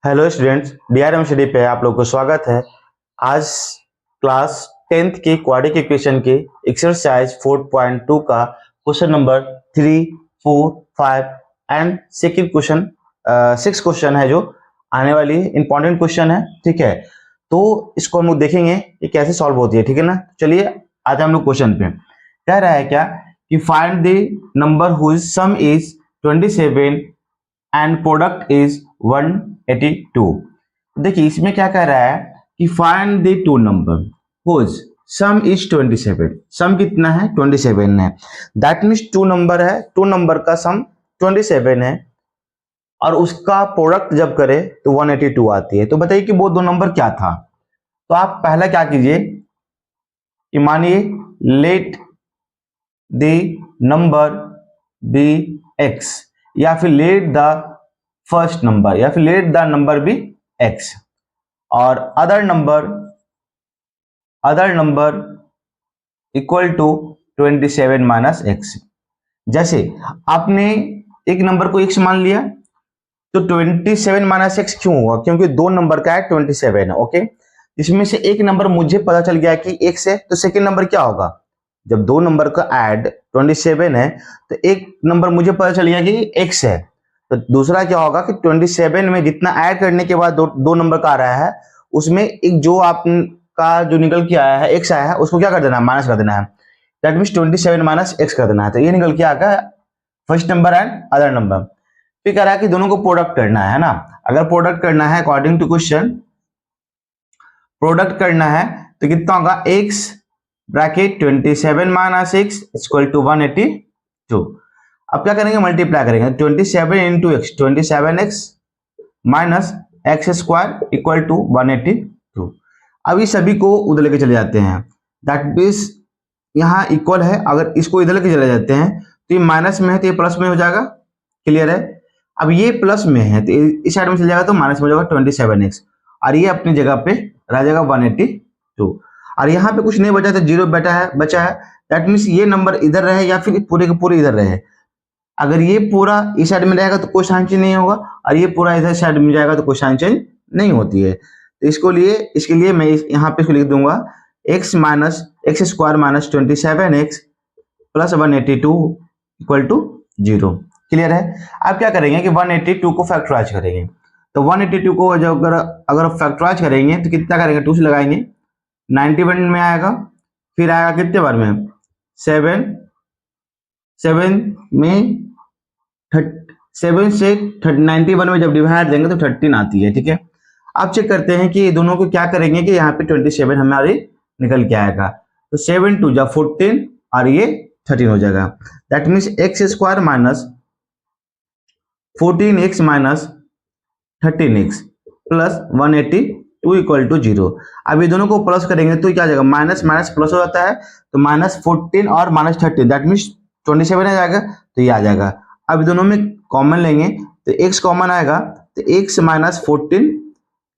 Hello students, DRM study पे आप लोग को स्वागत है। आज क्लास 10th की क्वाड्रेटिक इक्वेशन के एक्सरसाइज 4.2 का question number 3, 4, 5 and second question 6 question है जो आने वाली इंपॉर्टेंट क्वेश्चन है। ठीक है, तो इसको हम लोग देखेंगे ये कैसे सॉल्व होती है। ठीक है ना, चलिए आज हम लोग क्वेश्चन पे कह रहा है क्या कि find the number whose sum is 27 and product is 182। देखिए इसमें क्या कह रहा है कि find the two number whose sum is 27। Sum कितना है? 27 है। दैट मीन्स टू नंबर है, टू नंबर का सम 27 है और उसका प्रोडक्ट जब करे तो 182 आती है। तो बताइए कि वो दो नंबर क्या था। तो आप पहला क्या कीजिए कि मानिए let the number be X, या फिर लेट द फर्स्ट नंबर, या फिर let the number be X और other number equal to 27 minus X. जैसे आपने एक नंबर को एक्स मान लिया तो 27 माइनस एक्स क्यों हुआ? क्योंकि दो नंबर का है 27 है। ओके, इसमें से एक नंबर मुझे पता चल गया कि एक्स है, तो सेकेंड नंबर क्या होगा? जब दो नंबर का ऐड 27 है तो एक नंबर मुझे पता चल गया कि एक्स है, तो दूसरा क्या होगा कि 27 में जितना ऐड करने के बाद दो नंबर का आ रहा है उसमें एक जो आपका जो निकल के आया है एक्स आया है उसको क्या कर देना है? माइनस कर देना है। दैट मीन्स 27 माइनस एक्स कर देना है। तो ये निकल के आ गया first number and other number. फिर कह रहा है कि दोनों को प्रोडक्ट करना है ना। अगर प्रोडक्ट करना है अकॉर्डिंग टू क्वेश्चन, प्रोडक्ट करना है तो कितना होगा? X bracket 27 minus x equal to 182। अब क्या करेंगे? मल्टीप्लाई करेंगे 27 into x, 27x minus x square equal to 182। अब इस सभी को उधर लेके चले जाते हैं। दैट मीन्स यहाँ इक्वल है, अगर इसको इधर लेके चले जाते हैं तो ये माइनस में है तो ये प्लस में हो जाएगा। क्लियर है? अब ये प्लस में है तो इस साइड में चले जाएगा तो माइनस में हो जाएगा 27x और ये अपनी जगह पे रह जाएगा 182 और यहाँ पे कुछ नहीं बचा तो जीरो बचा है। दैट मीन्स ये नंबर इधर रहे या फिर पूरे के पूरे इधर रहे। अगर ये पूरा इस साइड में रहेगा तो कोई साइन चेंज नहीं होगा और ये पूरा इधर साइड में जाएगा तो कोई साइन चेंज नहीं होती है। तो इसके लिए मैं यहाँ पे इसको लिख दूंगा x square minus 27x plus 182 equal to 0। Clear है? अब क्या करेंगे कि 182 को फैक्टराइज करेंगे। तो 182 को जो अगर फैक्टराइज करेंगे तो कितना करेंगे? 2 से लगाएंगे 91 में आएगा, फिर आएगा कितने बार में? 7 में 7 से 91 में जब डिवाइड देंगे तो 13 आती है। ठीक है, अब चेक करते हैं कि दोनों को क्या करेंगे कि यहाँ पे 27 हमारी निकल के आएगा तो 7 2 जा 14 और ये 13 हो जाएगा। That means x square minus 14x minus 13x plus 182 equal to 0। अब ये दोनों को प्लस करेंगे तो क्या आ जाएगा? माइनस माइनस प्लस हो जाता है तो माइनस 14 और माइनस 13 दैट मीन्स 27 आ जाएगा तो ये आ जाएगा। अब दोनों में कॉमन लेंगे तो x कॉमन आएगा तो x माइनस 14,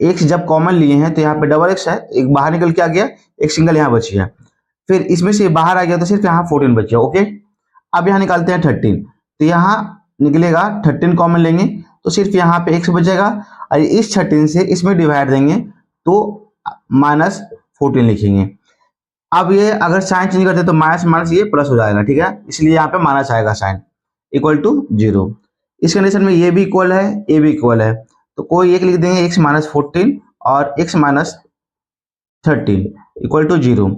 x जब कॉमन लिए हैं तो यहाँ पे डबल x है, एक बाहर निकल के आ गया, एक सिंगल यहाँ बच गया, फिर इसमें से बाहर आ गया तो सिर्फ यहाँ 14 बच गया। ओके, अब यहाँ निकालते हैं 13 तो यहाँ निकलेगा 13 कॉमन लेंगे तो सिर्फ यहाँ पे x बचेगा और इस 13 से इसमें डिवाइड देंगे तो माइनस 14 लिखेंगे। अब ये अगर साइन चेंज करते तो माइनस माइनस ये प्लस हो जाएगा। ठीक है, इसलिए यहाँ पे माइनस आएगा साइन इक्वल टू 0। इस कंडीशन में ये भी इक्वल है, ये भी इक्वल है तो कोई एक लिख देंगे x माइनस 14 और x minus 13 equal to 0।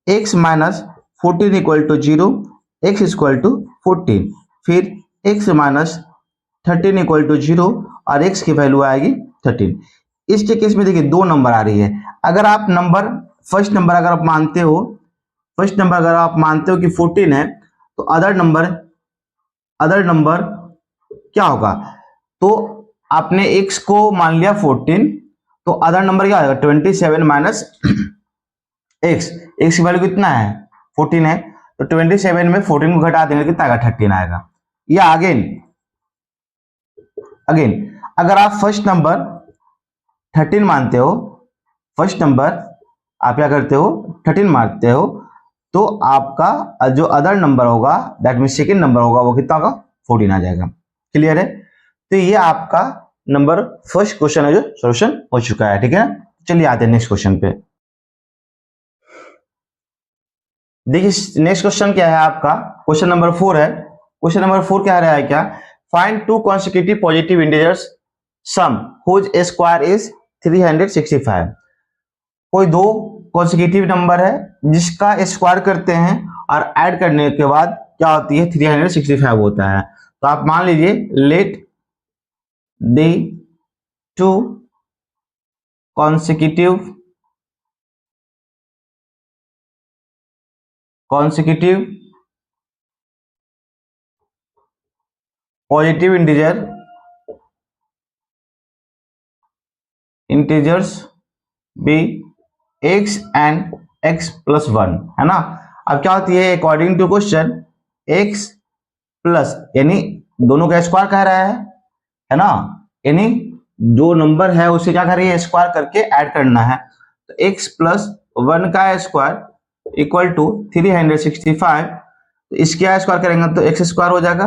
x minus 14 equal to 0, x equal to 14, फिर x माइनस 13 इक्वल टू 0 और x की वैल्यू आएगी 13। इसके केस में देखिए दो नंबर आ रही है। अगर आप फर्स्ट नंबर अगर आप मानते हो कि 14 है तो अदर नंबर क्या होगा? तो आपने x को मान लिया 14 तो अदर नंबर क्या आएगा? 27 माइनस x की वैल्यू कितना है? 14 है तो 27 में 14 को घटा देंगे कितना आएगा? 13 आएगा। या अगेन अगर आप फर्स्ट नंबर 13 मानते हो, फर्स्ट नंबर आप क्या करते हो? 13 मानते हो तो आपका जो अदर नंबर होगा दैट मीन सेकेंड नंबर होगा वो कितना होगा? 14 आ जाएगा। क्लियर है? तो ये आपका नंबर फर्स्ट क्वेश्चन है जो सॉल्यूशन हो चुका है। ठीक है, चलिए आते हैं नेक्स्ट क्वेश्चन पे। देखिए नेक्स्ट क्वेश्चन क्या है आपका, क्वेश्चन नंबर 4 है। क्वेश्चन नंबर 4 क्या रहा है, क्या find two consecutive positive integers sum whose square is 365। कोई दो कॉन्सिक्यूटिव नंबर है जिसका स्क्वायर करते हैं और ऐड करने के बाद क्या होती है, 365 होता है। तो आप मान लीजिए let the two consecutive positive integers be x and x plus 1, है ना। अब क्या होती है, according to question x plus यानी दोनों का स्क्वायर कह रहा है ना, यानी जो नंबर है उसे क्या कर रही है, स्क्वायर करके ऐड करना है। तो x प्लस 1 का स्क्वायर इक्वल टू 365, तो इसके स्क्वायर करेंगे तो एक्स स्क्वायर हो जाएगा।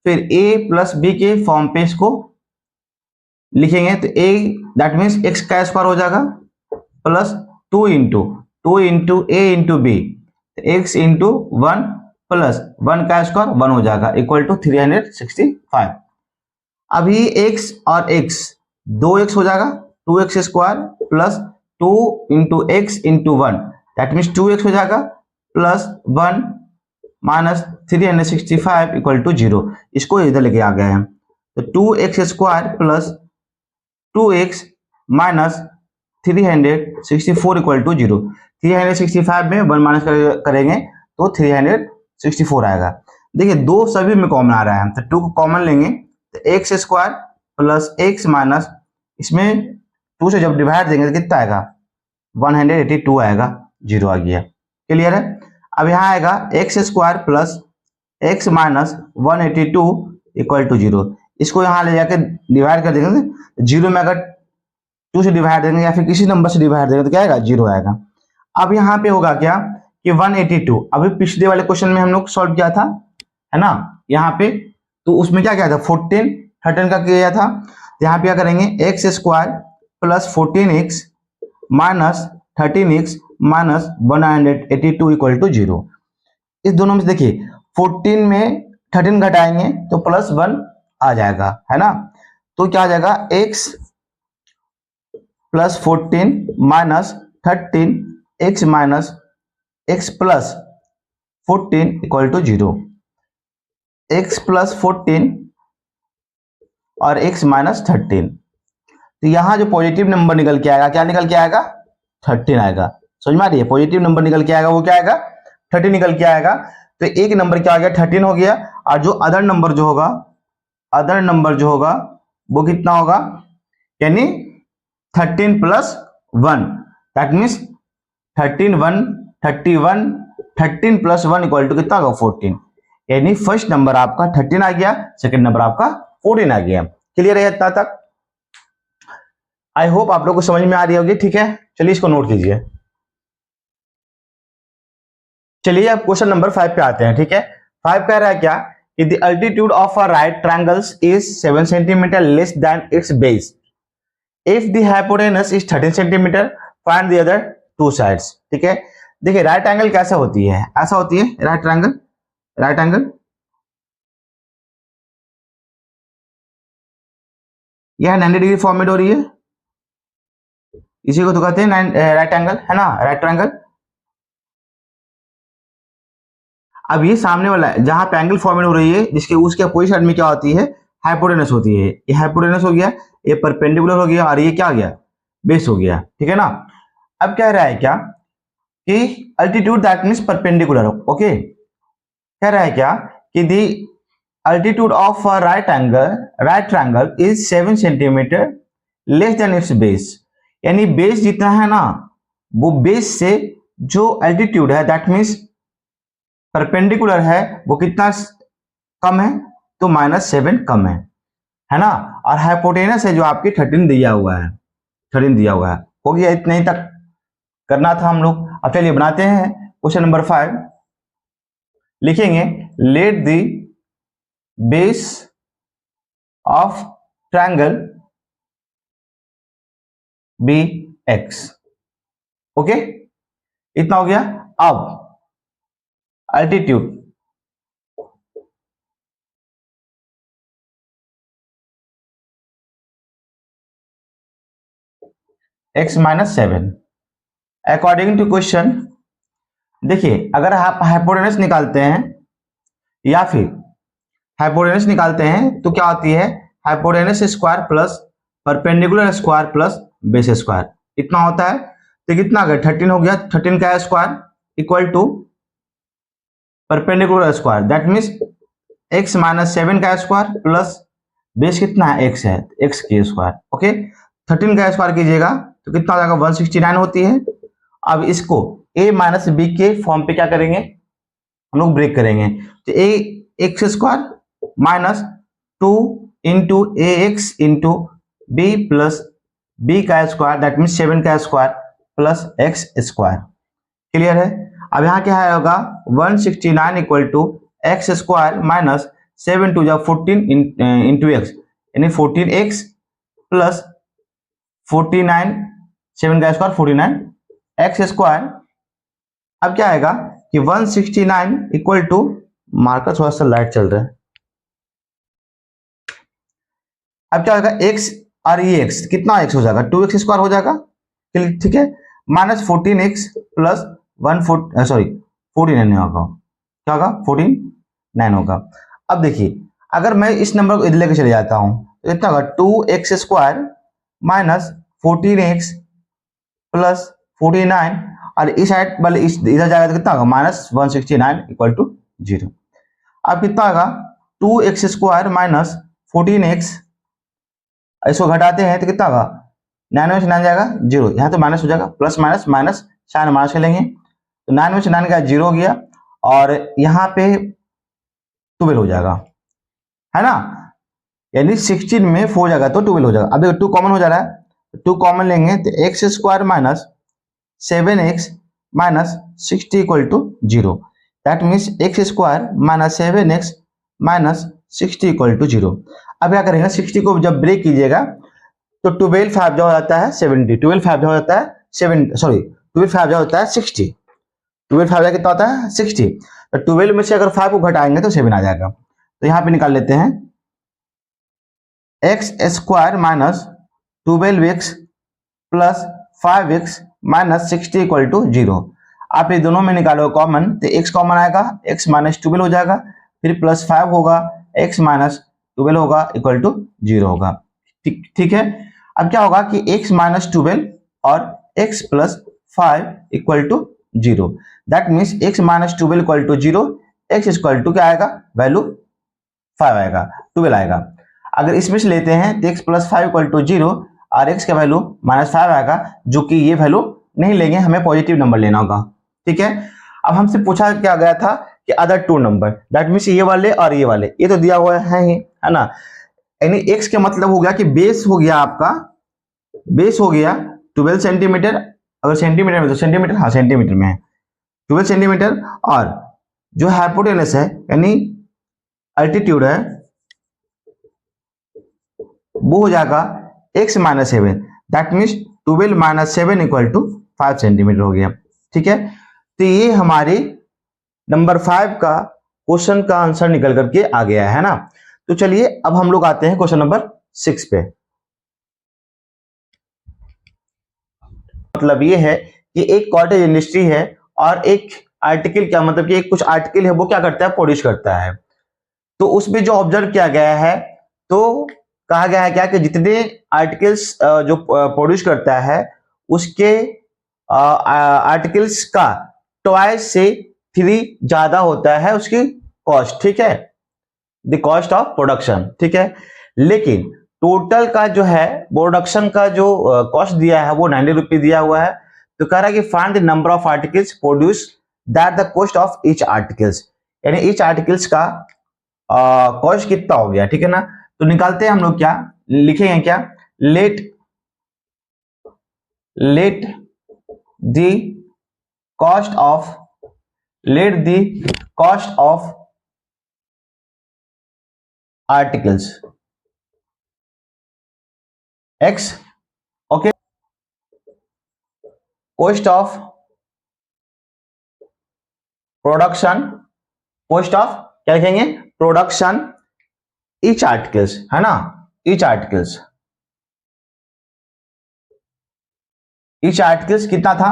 फिर a प्लस बी के फॉर्म पे इसको लिखेंगे तो a दैट मीन्स x का स्क्वायर हो जाएगा plus 2 into a into B, x into 1 plus 1 का स्क्वायर 1 हो जाएगा इक्वल टू 365। अभी x और x 2x हो जाएगा, 2x square plus 2 into x into 1 that means 2x हो जाएगा प्लस 1 माइनस 365 इक्वल टू 0। इसको इधर लेके आ गए हैं तो 2x square plus 2x minus 364 equal to 0। 365 में 1 माइनस करेंगे तो 364 आएगा। देखिए दो सभी में कॉमन आ रहा है तो 2 को कॉमन लेंगे तो x square plus x minus, इसमें 2 से जब डिवाइड देंगे तो कितना आएगा, 182 आएगा, 0 आ गया। क्लियर है। अब यहाँ आएगा x square plus x minus 182 equal to 0। इसको यहाँ ले जाकर डिवाइड कर देंगे, 0 में अगर 2 से डिवाइड देंगे या फिर किसी नंबर से डिवाइड देंगे तो क्या आएगा, 0 आएगा। अब यहाँ पे होगा क्या कि 182, अभी पिछले वाले क्वेश्चन में हम लोग सॉल्व किया था, है ना, यहाँ पे तो उसमें क्या किया था, 14 13 का किया था। यहाँ पे क्या करेंगे, x square plus 14x minus 13x minus 182 equal to 0। इस दोनों में देखिए 14 में 13 घटाएंगे तो प्लस 1 आ जाएगा, है ना। तो क्या आ जाएगा, x plus 14 minus 13x minus x plus 14 equal to 0। x plus 14 और x माइनस 13, तो यहां जो पॉजिटिव नंबर निकल के आएगा, क्या निकल के आएगा, 13 आएगा। समझ में आ रही है, पॉजिटिव नंबर निकल के आएगा वो क्या आएगा, 13 निकल के आएगा। तो एक नंबर क्या आ गया, 13 हो गया। और जो अदर नंबर जो होगा वो कितना होगा, यानी 13 plus 1 that means 13 plus 1 equal to कितना होगा, 14। यानी फर्स्ट नंबर आपका 13 आ गया, सेकंड नंबर आपका 14 आ गया। क्लियर है इतना तक। आई होप आप लोग को समझ में आ रही होगी। ठीक है, चलिए इसको नोट कीजिए। चलिए अब क्वेश्चन नंबर 5 पे आते हैं। ठीक है, 5 कह रहा है क्या कि the altitude of a right triangles is 7 centimetre less than its base if the hypotenuse is 13 centimetre, find the other two sides. ठीक है, देखिए राइट एंगल कैसे होती है, ऐसा होती है राइट एंगल यह 90 डिग्री फॉर्मेट हो रही है, इसी को तो कहते हैं राइट एंगल, है ना, राइट ट्रायंगल। अब ये सामने वाला जहां पे एंगल फॉर्मेट हो रही है जिसके उसके अपोजिट साइड में क्या होती है, हाइपोटेनस होती है। ये हाइपोटेनस हो गया, ये परपेंडिकुलर हो गया और ये क्या हो गया, बेस हो गया। ठीक है ना। अब कह रहा है क्या कि altitude that means perpendicular, okay. कह रहा है क्या कि the altitude of a right triangle is 7 centimetre less than its base, यानी बेस जितना है ना वो बेस से जो अल्टीट्यूड है दैट मीन्स परपेंडिकुलर है वो कितना कम है, तो -7 कम है ना। और हाइपोटेनस है जो आपकी 13 दिया हुआ है, 13 दिया हुआ है। हो गया, इतने ही तक करना था हम लोग। अब चलिए बनाते हैं क्वेश्चन नंबर 5। लिखेंगे let the base of triangle B x. Okay, इतना हो गया। अब altitude x minus 7 according to question. देखिए, अगर आप हाइपोटेनस निकालते हैं या फिर हाइपोटेनस निकालते हैं तो क्या होती है, hypotenuse square plus perpendicular square plus base square, इतना होता है। तो कितना आ गया, 13 हो गया। 13 का square equal to perpendicular square, that means x minus 7 का स्क्वायर प्लस बेस कितना है, x है, x के स्क्वायर। ओके, 13 का स्क्वायर कीजिएगा तो कितना हो जाएगा, 169 होती है। अब इसको a माइनस बी के फॉर्म पे क्या करेंगे, हम लोग ब्रेक करेंगे। तो a x square minus 2 into A x into B plus B का स्क्वायर, दैट मीन्स 7 का square plus x square. Clear है। अब यहाँ क्या है होगा, 169 equal to x square minus 7 टू जा 14 इंटू एक्स, यानी 14x प्लस 49, 7 का स्क्वायर 49 एक्स स्क्वायर। अब क्या आएगा कि 169 इक्वल टू, मार्कर थोड़ा सा लाइट चल रहा है, अब क्या होगा x और ये x कितना x हो जाएगा, 2x स्क्वायर हो जाएगा। ठीक है, माइनस 14x प्लस 49 होगा, क्या होगा 49 होगा। अब देखिए, अगर मैं इस नंबर को इधर लेके चले जाता हूं तो कितना होगा, 2x square minus 14x plus 49, और इस साइड वाले इधर जाएगा तो कितना होगा, माइनस 169 इक्वल टू 0। अब कितना होगा, 2x स्क्वायर माइनस 14x, इसको घटाते हैं तो कितना होगा, 9 में से 9 जाएगा 0, यहाँ तो माइनस हो जाएगा, plus minus minus, sign minus करेंगे तो 9 में से 9 का 0 हो गया, और यहाँ पे 12 हो जाएगा, है ना। यानी 16 में 4 हो जाएगा तो 12 हो जाएगा। अब देखो 2 कॉमन हो जा रहा है, 2 कॉमन लेंगे तो x square minus 7x minus 60 equal to 0, that means x square minus 7x minus 60 equal to 0। अब क्या करेंगे, 60 को जब ब्रेक कीजिएगा तो 12 5 जो हो जाता है 70, 12 5 जो हो जाता है 7, सॉरी 12 5 जो होता है 60, 12 5 कितना होता है 60, तो 12 में से अगर 5 को घटाएंगे तो 7 आ जाएगा। तो यहाँ पे निकाल लेते हैं, x square minus 12x plus 5x minus 60 equal to 0। आप ये दोनों में निकालो कॉमन तो x कॉमन आएगा, x माइनस 12 हो जाएगा, फिर प्लस 5 होगा, x माइनस 12 होगा इक्वल टू 0 होगा। ठीक है। अब क्या होगा कि x माइनस 12 और x plus 5 equal to 0, that means x minus 12 equal to 0, x equal to क्या आएगा, वैल्यू 5 आएगा, 12 आएगा। अगर इसमें से लेते हैं तो x प्लस 5 इक्वल टू 0 और x का वैल्यू माइनस 5 आएगा, जो कि ये वैल्यू नहीं लेंगे, हमें पॉजिटिव नंबर लेना होगा। ठीक है। अब हमसे पूछा क्या गया था कि अदर 2 नंबर, दैट मीन्स ये वाले और ये वाले, ये तो दिया हुआ है ही, है ना। यानी x का मतलब हो गया कि बेस हो गया आपका, बेस हो गया 12 सेंटीमीटर, अगर सेंटीमीटर में तो सेंटीमीटर, हाँ सेंटीमीटर में है 12 सेंटीमीटर, और जो हाइपोटेनस है यानी अल्टीट्यूड है वो हो जाएगा x minus 7, that means 12 minus 7 equal to 5 centimetre हो गया। ठीक है, तो ये हमारे नंबर 5 का क्वेश्चन का आंसर निकल करके आ गया है ना। तो चलिए अब हम लोग आते हैं क्वेश्चन नंबर 6 पे। मतलब ये है कि एक कॉटेज इंडस्ट्री है और एक आर्टिकल, क्या मतलब कि एक कुछ आर्टिकल है वो क्या करता है, प्रोड्यूस करता है। तो उसमें जो ऑब्जर्व किया गया है, तो कहा गया है क्या कि जितने आर्टिकल्स जो प्रोड्यूस करता है उसके आर्टिकल्स का ट्वाइस से 3 ज्यादा होता है उसकी कॉस्ट। ठीक है, द कॉस्ट ऑफ प्रोडक्शन। ठीक है, लेकिन टोटल का जो है प्रोडक्शन का जो कॉस्ट दिया है वो 90 रुपीज दिया हुआ है। तो कह रहा है कि find the number of articles produce that the cost of each articles, यानी ईच आर्टिकल्स का कॉस्ट कितना हो गया। ठीक है ना, तो निकालते हैं हम लोग, क्या लिखेंगे, क्या let let the cost of let the cost of articles x। Okay, cost of production, cost of क्या लिखेंगे, प्रोडक्शन ईच आर्टिकल्स, है ना, ईच आर्टिकल्स, ईच आर्टिकल्स कितना था,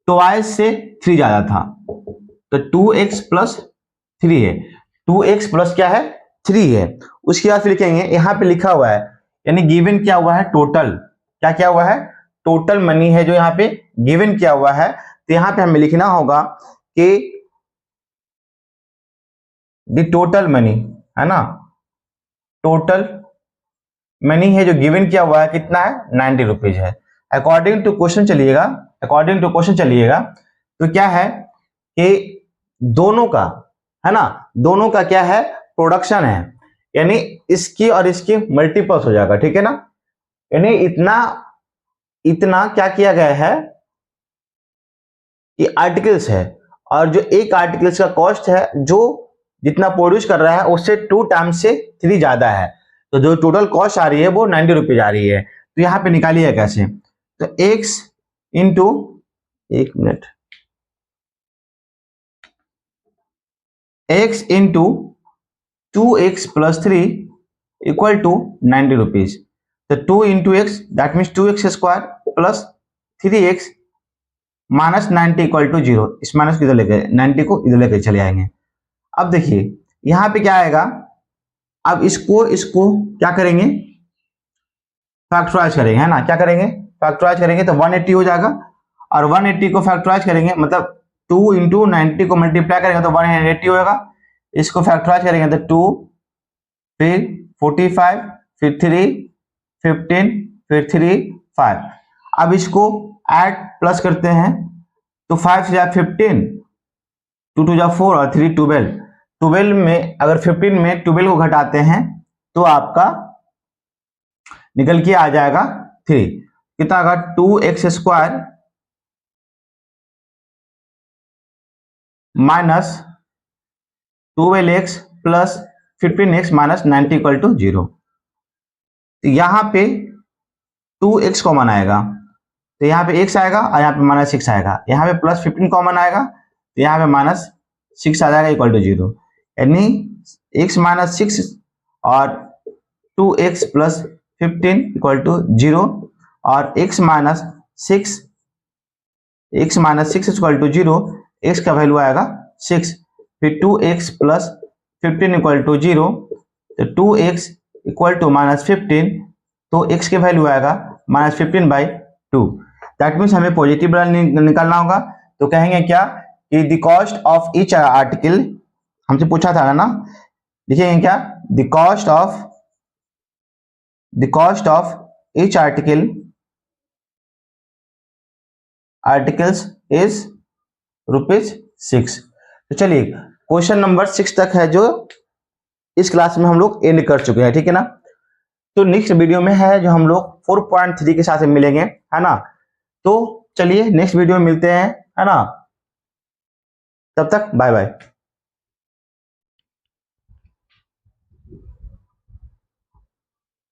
ट्वाइस से 3 ज्यादा था, तो 2x प्लस 3 है, 2x प्लस क्या है 3 है। उसके बाद फिर लिखेंगे, यहां पे लिखा हुआ है यानी गिवन क्या हुआ है, टोटल क्या क्या हुआ है, टोटल मनी है जो यहाँ पे गिवन किया हुआ है, तो यहाँ पे हमें लिखना होगा कि द टोटल मनी, है ना, टोटल मनी है जो गिवन किया हुआ है कितना है 90 रुपीज है। अकॉर्डिंग टू क्वेश्चन चलिएगा, अकॉर्डिंग टू क्वेश्चन चलिएगा तो क्या है कि दोनों का, है ना, दोनों का क्या है प्रोडक्शन है, यानी इसकी और इसकी मल्टीपल्स हो जाएगा, ठीक है ना, यानी इतना इतना क्या किया गया है कि आर्टिकल्स है, और जो एक आर्टिकल्स का कॉस्ट है जो जितना प्रोड्यूस कर रहा है उससे 2 टाइम्स से 3 ज्यादा है, तो जो टोटल कॉस्ट आ रही है वो 90 रुपीज आ रही है। तो यहाँ पे निकालिए कैसे, तो x इंटू, एक minute, x into 2x plus 3 equal to 90 rupees, तो 2 into x that means 2x square plus 3x minus 90 equal to 0, इस माइनस को इधर लेके 90 को इधर लेके चले आएंगे। अब देखिए यहां पे क्या आएगा, अब इसको इसको क्या करेंगे, फैक्टराइज करेंगे, है ना, क्या करेंगे फैक्टराइज करेंगे, तो 180 हो जाएगा, और 180 को फैक्टराइज करेंगे मतलब 2 इंटू 90 को मल्टीप्लाई करेंगे तो 180 होगा, इसको फैक्टराइज करेंगे तो 2 फिर 45 फिर 3 15 फिर 3 5, अब इसको ऐड प्लस करते हैं तो 5 से 15, 2 2 4 और 3 12, 12 में अगर 15 में 12 को घटाते हैं तो आपका निकल के आ जाएगा 3, कितना आएगा 2x square minus 12x plus 15x minus 90 equal to 0। तो यहां पे 2x कॉमन आएगा तो यहाँ पे x आएगा और यहाँ पे माइनस 6 आएगा, यहाँ पे प्लस 15 कॉमन आएगा तो यहाँ पे माइनस 6 आ जाएगा इक्वल टू 0, यानी x माइनस 6 और 2x प्लस 15 इक्वल टू 0, और x minus 6 equal to 0, x का वैल्यू आएगा 6, फिर 2x प्लस 15 इक्वल टू 0, तो 2x इक्वल टू माइनस 15, तो x के वैल्यू आएगा माइनस 15/2, दैट मीन्स हमें पॉजिटिव निकालना होगा, तो कहेंगे क्या कि the cost of each article, हमसे पूछा था ना, लिखेंगे क्या the cost of each articles is ₹6। तो चलिए क्वेश्चन नंबर 6 तक है जो इस क्लास में हम लोग एंड कर चुके हैं, ठीक है ना, तो नेक्स्ट वीडियो में है जो हम लोग 4.3 के साथ मिलेंगे, है ना, तो चलिए नेक्स्ट वीडियो में मिलते हैं, है ना, तब तक बाय बाय।